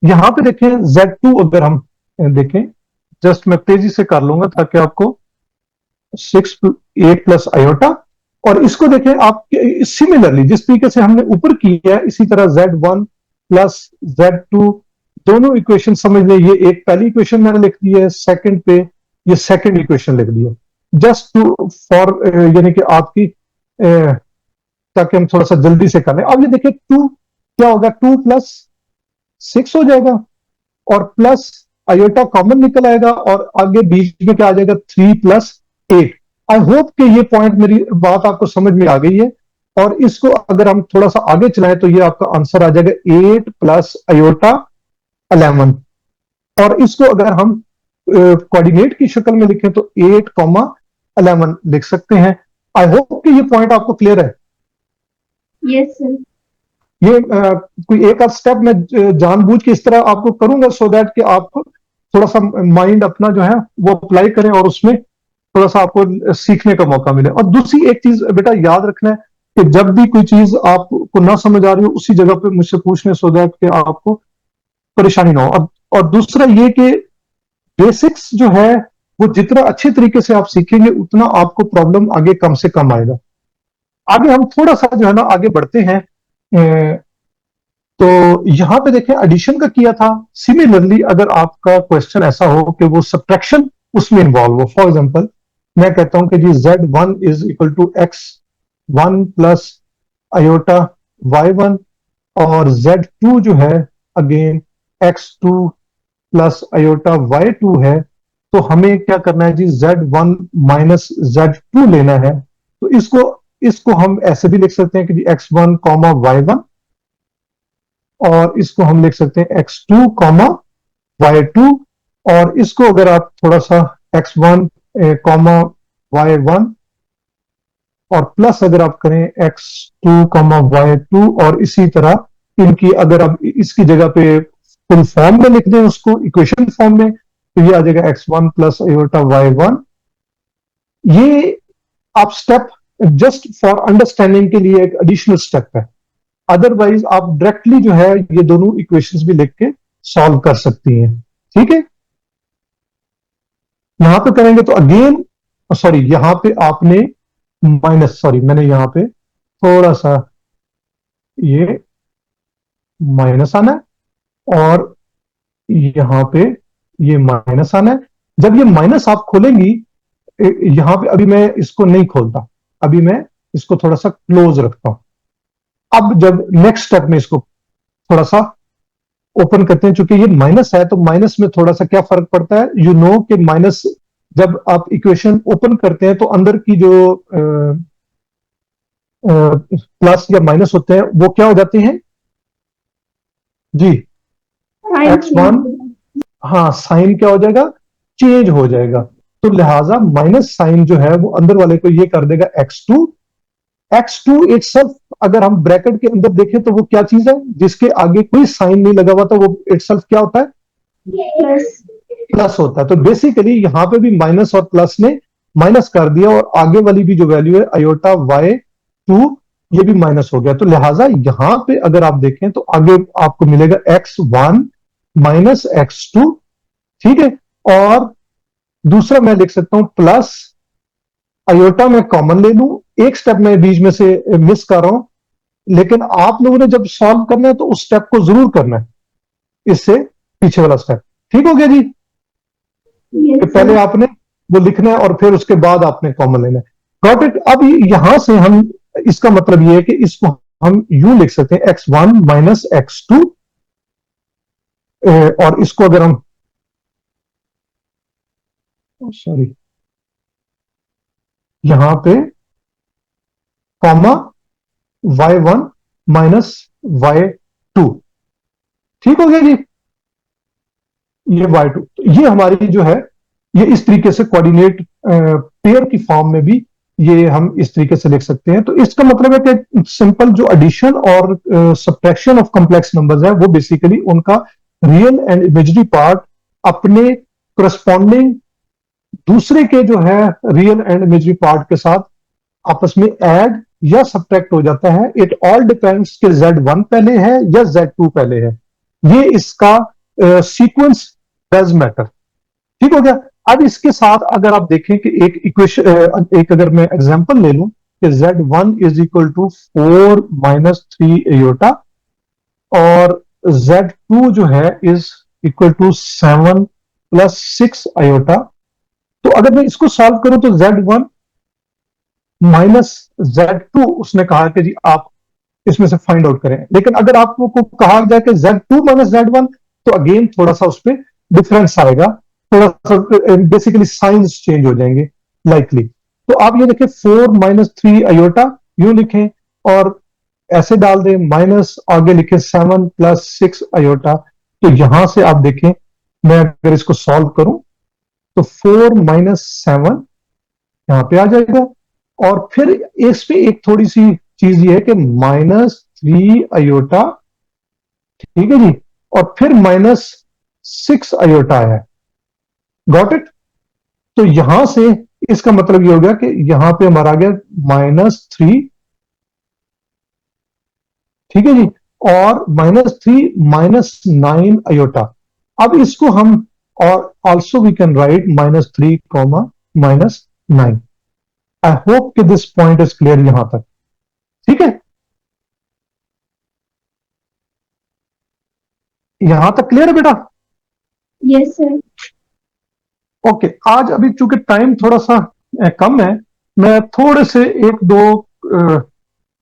यहां पे देखें Z2 अगर हम देखें, जस्ट मैं तेजी से कर लूंगा ताकि आपको 6 8 प्लस आयोटा, और इसको देखें आप सिमिलरली जिस तरीके से हमने ऊपर किया है इसी तरह Z1 प्लस Z2 दोनों इक्वेशन समझ लें। ये एक पहली इक्वेशन मैंने लिख दी है, सेकंड पे ये सेकंड इक्वेशन लिख दी है, जस्ट टू फॉर यानी कि आपकी ताकि हम थोड़ा सा जल्दी से कर लें। अब ये देखिए 2 क्या होगा, 2 प्लस 6 हो जाएगा, और प्लस आयोटा कॉमन निकल आएगा, और आगे बीच में क्या आ जाएगा, 3 प्लस 8। आई होप कि ये पॉइंट, मेरी बात आपको समझ में आ गई है। और इसको अगर हम थोड़ा सा आगे चलाएं तो ये आपका आंसर आ जाएगा 8 प्लस अयोटा 11। और इसको अगर हम कोऑर्डिनेट की शक्ल में लिखें तो 8,11 लिख सकते हैं। आई होप कि ये पॉइंट आपको क्लियर है। Yes sir. ये कोई एक आध स्टेप मैं जानबूझ के इस तरह आपको करूंगा सो दैट कि आप थोड़ा सा माइंड अपना जो है वो अप्लाई करें और उसमें थोड़ा सा आपको सीखने का मौका मिले। और दूसरी एक चीज बेटा याद रखना है कि जब भी कोई चीज आपको ना समझ आ रही हो उसी जगह पे मुझसे पूछने, सो दैट कि आपको परेशानी ना हो। और दूसरा ये कि बेसिक्स जो है वो जितना अच्छे तरीके से आप सीखेंगे उतना आपको प्रॉब्लम आगे कम से कम आएगा। आगे हम थोड़ा सा जो है ना आगे बढ़ते हैं। तो यहां पे देखें एडिशन का किया था। सिमिलरली अगर आपका क्वेश्चन ऐसा हो कि वो सब्ट्रैक्शन उसमें इन्वॉल्व हो, फॉर एग्जांपल मैं कहता हूं कि जी Z1 is equal to X1 plus iota Y1 और Z2 जो है again X2 plus iota Y2 है, तो हमें क्या करना है जी Z1 माइनस Z2 लेना है। तो इसको इसको हम ऐसे भी लिख सकते हैं कि जी X1 कॉमा Y1 और इसको हम लिख सकते हैं X2 कॉमा Y2 और इसको अगर आप थोड़ा सा X1 कॉमा Y1 और प्लस अगर आप करें X2 कॉमा Y2 और इसी तरह इनकी अगर आप इसकी जगह पे फुल फॉर्म में लिख दें उसको इक्वेशन फॉर्म में, तो ये आ जाएगा X1 प्लस आयोटा Y1। ये आप स्टेप जस्ट फॉर अंडरस्टैंडिंग के लिए एक एडिशनल स्टेप है। अदरवाइज आप डायरेक्टली जो है ये दोनों इक्वेशंस भी लिख के सॉल्व कर सकती हैं। ठीक है, यहां पे करेंगे तो अगेन सॉरी यहां पे आपने माइनस, सॉरी मैंने यहां पे थोड़ा सा ये माइनस आना है और यहां पे ये माइनस आना है। जब ये माइनस आप खोलेंगी, यहां पे अभी मैं इसको नहीं खोलता, अभी मैं इसको थोड़ा सा क्लोज रखता हूं। अब जब नेक्स्ट स्टेप में इसको थोड़ा सा ओपन करते हैं, चूंकि ये माइनस है तो माइनस में थोड़ा सा क्या फर्क पड़ता है, यू नो कि माइनस जब आप इक्वेशन ओपन करते हैं तो अंदर की जो प्लस या माइनस होते हैं वो क्या हो जाते हैं जी X1, हाँ साइन क्या हो जाएगा, चेंज हो जाएगा। तो लिहाजा माइनस साइन जो है वो अंदर वाले को ये कर देगा X2 इटसेल्फ। अगर हम ब्रैकेट के अंदर देखें तो वो क्या चीज है जिसके आगे कोई साइन नहीं लगा हुआ, तो वो इटसेल्फ क्या होता है, प्लस होता है। तो बेसिकली यहां पे भी माइनस और प्लस ने माइनस कर दिया और आगे वाली भी जो वैल्यू है आयोटा Y2 ये भी माइनस हो गया। तो लिहाजा यहां पे अगर आप देखें तो आगे आपको मिलेगा X1 माइनस X2। ठीक है, और दूसरा मैं लिख सकता हूं प्लस आयोटा में कॉमन ले लूं, एक स्टेप मैं बीच में से मिस कर रहा हूं, लेकिन आप लोगों ने जब सॉल्व करना है तो उस स्टेप को जरूर करना है, इससे पीछे वाला स्टेप। ठीक हो गया जी, कि पहले आपने वो लिखना है और फिर उसके बाद आपने कॉमन लेना है। Got it. अब यहां से हम इसका मतलब ये है कि इसको हम यू लिख सकते हैं X1 माइनस X2 और इसको अगर हम सॉरी यहां पे कॉमा Y1 माइनस Y2। ठीक हो गया जी, ये Y2 ये हमारी जो है ये इस तरीके से कोऑर्डिनेट पेयर की फॉर्म में भी ये हम इस तरीके से लिख सकते हैं। तो इसका मतलब है कि सिंपल जो एडिशन और सब्ट्रैक्शन ऑफ कॉम्प्लेक्स नंबर्स है वो बेसिकली उनका रियल एंड इमेजिनरी पार्ट अपने करस्पॉन्डिंग दूसरे के जो है रियल एंड इमेजिनरी पार्ट के साथ आपस में ऐड या सब्ट्रैक्ट हो जाता है। इट ऑल डिपेंड्स कि Z1 पहले है या Z2 पहले है, ये इसका सीक्वेंस डज मैटर। ठीक हो गया। अब इसके साथ अगर आप देखें कि एक इक्वेशन एक अगर मैं एग्जांपल ले लूं कि Z1 is equal to 4 minus 3 iota और Z2 जो है is equal to 7 plus 6 iota. तो अगर मैं इसको सॉल्व करूं तो Z1 माइनस Z2 उसने कहा कि जी आप इसमें से फाइंड आउट करें, लेकिन अगर आपको कहा जाए कि Z2 माइनस Z1 तो अगेन थोड़ा सा उस पर डिफरेंस आएगा, थोड़ा सा बेसिकली साइंस चेंज हो जाएंगे लाइकली। तो आप ये देखें 4 माइनस 3 आयोटा यूं लिखें और ऐसे डाल दें, माइनस आगे लिखे 7 प्लस 6 आयोटा। तो यहां से आप देखें मैं अगर इसको सॉल्व करूं तो 4 माइनस 7 यहां पे आ जाएगा और फिर इस पे एक थोड़ी सी चीज ये है कि -3 आयोटा, ठीक है जी, और फिर -6 आयोटा है। Got it. तो यहां से इसका मतलब ये हो गया कि यहां पे हमारा आ गया -3, ठीक है जी, और -3 -9 आयोटा। अब इसको हम और also we can write -3 -9। I hope कि दिस पॉइंट इज क्लियर यहां तक। ठीक है, यहां तक क्लियर है बेटा? Yes, sir. ओके, आज अभी चूंकि टाइम थोड़ा सा कम है, मैं थोड़े से एक दो,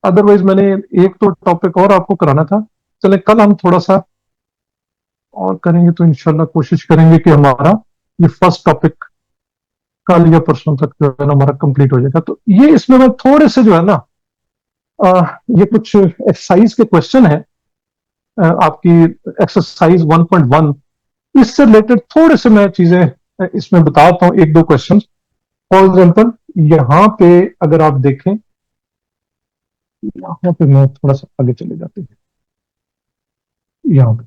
अदरवाइज मैंने एक तो टॉपिक और आपको कराना था। चले कल हम थोड़ा सा और करेंगे, तो इंशाल्लाह कोशिश करेंगे कि हमारा ये फर्स्ट टॉपिक कल या परसों तक जो है ना हमारा कंप्लीट हो जाएगा। तो ये इसमें मैं थोड़े से जो है ना, ये कुछ एक्सरसाइज के क्वेश्चन है, आपकी एक्सरसाइज 1.1, इससे रिलेटेड थोड़े से मैं चीजें इसमें बताता हूँ, एक दो क्वेश्चन। फॉर एग्जाम्पल यहाँ पे अगर आप देखें, यहाँ पे मैं थोड़ा सा आगे चले जाते हैं। यहाँ पे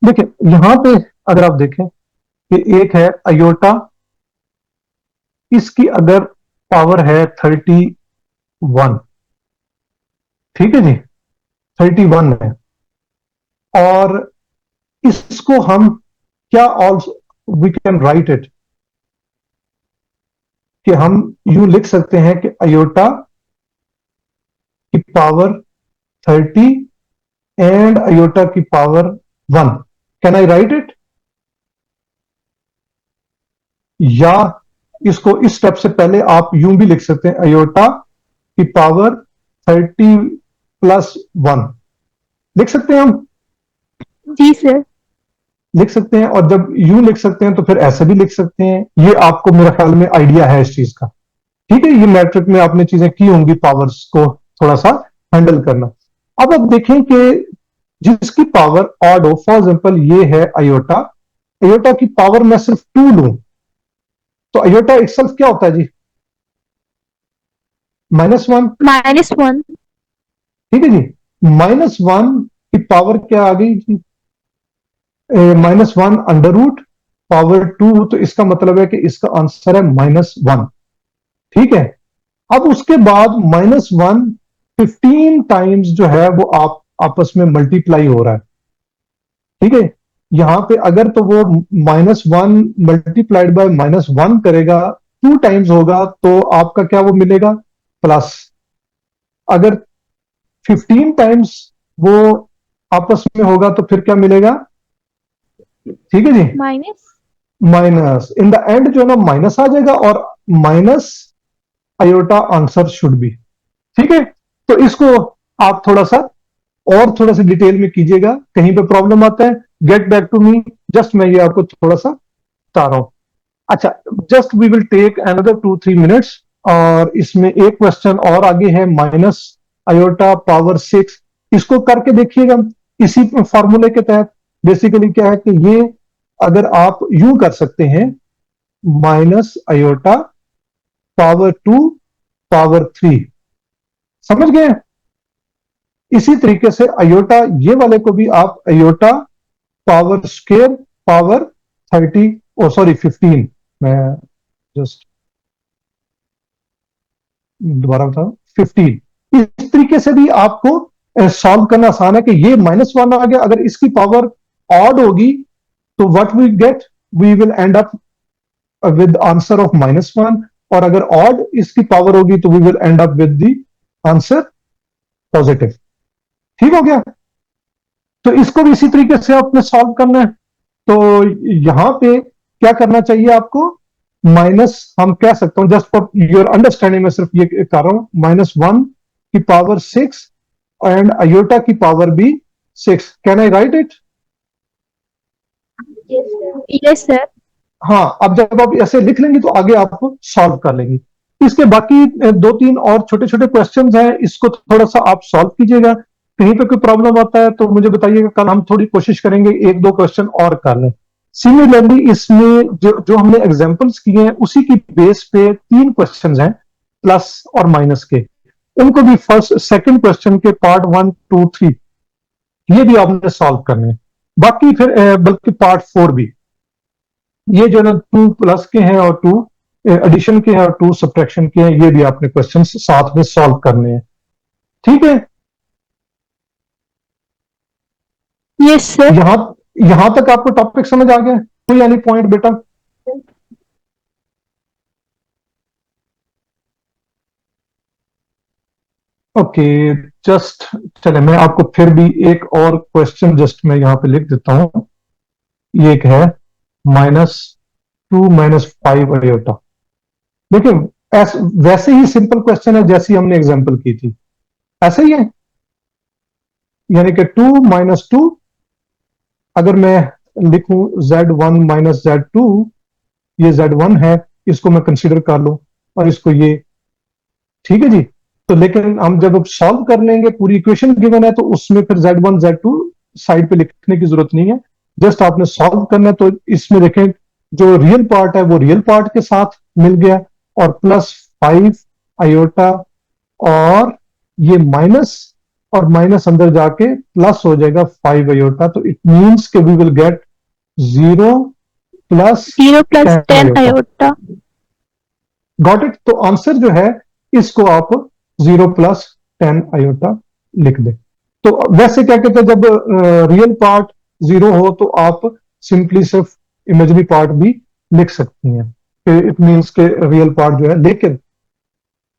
देखिए, यहाँ पे अगर आप देखें कि एक है अयोटा, इसकी अगर पावर है 31, ठीक है जी, 31 है, और इसको हम क्या also we can write it, कि हम यूं लिख सकते हैं कि अयोटा की पावर 30 एंड अयोटा की power 1। Can I write it? या इसको इस स्टेप से पहले आप यूं भी लिख सकते हैं, अयोटा की पावर 30+1, लिख सकते हैं हम? जी सर. लिख सकते हैं, और जब यूं लिख सकते हैं तो फिर ऐसे भी लिख सकते हैं। ये आपको मेरे ख्याल में आइडिया है इस चीज का, ठीक है? ये मैट्रिक में आपने चीजें की होंगी, पावर्स को थोड़ा सा हैंडल करना। अब आप देखें कि जिसकी पावर ऑड हो, फॉर एग्जाम्पल ये है अयोटा, अयोटा की पावर मैं सिर्फ 2 लूं, तो अयोटा इटसेल्फ क्या होता है जी? -1, -1. ठीक है जी। -1 की पावर क्या आ गई जी? -1 अंडर रूट पावर 2, तो इसका मतलब है कि इसका आंसर है -1, ठीक है। अब उसके बाद -1 15 टाइम्स जो है वो आप आपस में मल्टीप्लाई हो रहा है, ठीक है। यहां पे अगर तो वो -1 मल्टीप्लाइड बाय -1 करेगा, 2 टाइम्स होगा, तो आपका क्या वो मिलेगा? प्लस। अगर 15 टाइम्स वो आपस में होगा तो फिर क्या मिलेगा? ठीक है जी, Minus. Minus. In the end जो है ना माइनस आ जाएगा, और minus iota answer should be, ठीक है। तो इसको आप थोड़ा सा और थोड़ा सा डिटेल में कीजिएगा, कहीं पे प्रॉब्लम आता है get back to me, just मैं ये आपको थोड़ा सा बता रहा हूं। अच्छा, just we will take another 2-3 minutes, और इसमें एक क्वेश्चन और आगे है, माइनस अयोटा पावर 6, इसको करके देखिएगा इसी फॉर्मूले के तहत। बेसिकली क्या है कि ये अगर आप यूं कर सकते हैं, माइनस अयोटा पावर 2 पावर 3, समझ गए? इसी तरीके से अयोटा ये वाले को भी आप अयोटा पावर स्क्वायर पावर 30, ओ सॉरी 15, मैं जस्ट दोबारा बता, 15। इस तरीके से भी आपको सॉल्व करना आसान है, कि ये -1 आ गया, अगर इसकी पावर ऑड होगी तो what we get, we will end up with answer of -1, और अगर ऑड इसकी पावर होगी तो we will end up with the answer positive. ठीक हो गया? तो इसको भी इसी तरीके से आपने सॉल्व करना है। तो यहां पे क्या करना चाहिए आपको? माइनस, हम कह सकते हैं, जस्ट फॉर योर अंडरस्टैंडिंग में सिर्फ ये कर रहा हूं, -1 की पावर 6 एंड अयोटा की पावर भी 6। Can I write it? Yes sir. हाँ, अब जब आप ऐसे लिख लेंगे तो आगे आप सॉल्व कर लेंगे। इसके बाकी 2-3 और छोटे छोटे क्वेश्चंस हैं, इसको थोड़ा सा आप सॉल्व कीजिएगा। कहीं पे कोई प्रॉब्लम आता है तो मुझे बताइएगा, कल हम थोड़ी कोशिश करेंगे 1-2 क्वेश्चन और कर लें। सिमिलरली इसमें जो जो हमने एग्जांपल्स किए हैं उसी की बेस पे 3 क्वेश्चंस हैं प्लस और माइनस के, उनको भी फर्स्ट सेकंड क्वेश्चन के पार्ट 1, 2, 3 ये भी आपने सॉल्व करने हैं। बाकी फिर बल्कि पार्ट 4 भी, ये जो है ना 2 प्लस के हैं और 2 एडिशन के हैं और 2 सब्ट्रैक्शन के हैं, ये भी आपने क्वेश्चन साथ में सॉल्व करने हैं, ठीक है। Yes sir. यहां यहां तक आपको टॉपिक समझ आ गया? कोई एनी पॉइंट बेटा? ओके, जस्ट चले, मैं आपको फिर भी एक और क्वेश्चन जस्ट मैं यहां पे लिख देता हूं। ये एक है -2 - 5 आयोटा। देखिए वैसे ही सिंपल क्वेश्चन है जैसी हमने एग्जांपल की थी, ऐसे ही है। यानी कि 2 - 2, अगर मैं लिखूं Z1 - Z2, ये Z1 है, इसको मैं कंसीडर कर लूं और इसको ये, ठीक है जी। तो लेकिन हम जब अब सॉल्व कर लेंगे, पूरी इक्वेशन गिवन है, तो उसमें फिर Z1 Z2 साइड पे लिखने की जरूरत नहीं है, जस्ट आपने सॉल्व करना है। तो इसमें देखें, जो रियल पार्ट है वो रियल पार्ट के साथ मिल गया, और +5 आयोटा, और ये माइनस, और माइनस अंदर जाके प्लस हो जाएगा 5 आयोटा। तो इट मींस कि we will get 0 + 0 + 10 10 iota. iota. Got it. तो आंसर जो है, इसको आप 0 + 10 आयोटा लिख दें। तो वैसे क्या कहते हैं, जब रियल पार्ट 0 हो तो आप सिंपली सिर्फ इमेजिनरी पार्ट भी लिख सकती हैं। इट मींस के रियल पार्ट जो है, लेकिन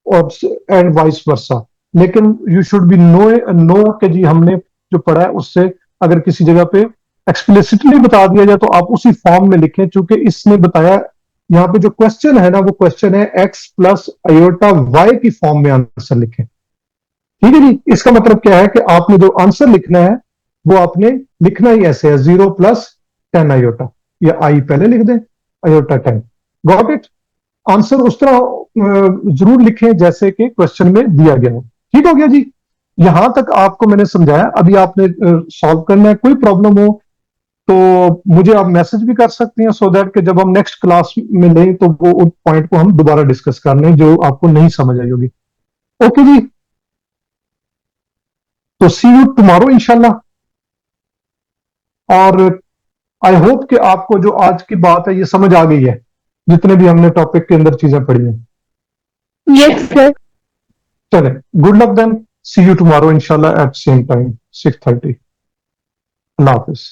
और एंड वाइस वर्सा। लेकिन यू शुड बी नो कि जी हमने जो पढ़ा है उससे अगर किसी जगह पे एक्सप्लिसिटली बता दिया जाए तो आप उसी फॉर्म में लिखें, चूंकि इसने बताया यहाँ पे जो क्वेश्चन है ना, वो क्वेश्चन है x + आयोटा y की फॉर्म में आंसर लिखें। ठीक है जी। इसका मतलब क्या है कि आपने जो आंसर लिखना है वो आपने लिखना ही ऐसे है, 0 + 10 आयोटा, या आई पहले लिख दें, आयोटा 10। Got it. आंसर उस तरह जरूर लिखें जैसे कि क्वेश्चन में दिया गया है। ठीक हो गया जी। यहां तक आपको मैंने समझाया, अभी आपने सॉल्व करना है। कोई प्रॉब्लम हो तो मुझे आप मैसेज भी कर सकते हैं, सो दैट कि जब हम नेक्स्ट क्लास में लें तो वो उस पॉइंट को हम दोबारा डिस्कस कर लें जो आपको नहीं समझ आई होगी। ओके जी। तो सी यू टुमारो इंशाल्लाह। और आई होप कि आपको जो आज की बात है ये समझ आ गई है, जितने भी हमने टॉपिक के अंदर चीजें पढ़ी हैं। Yes, sir. चले, good luck then, see you tomorrow इंशाल्लाह एट सेम टाइम 6:30। अल्लाह हाफिज।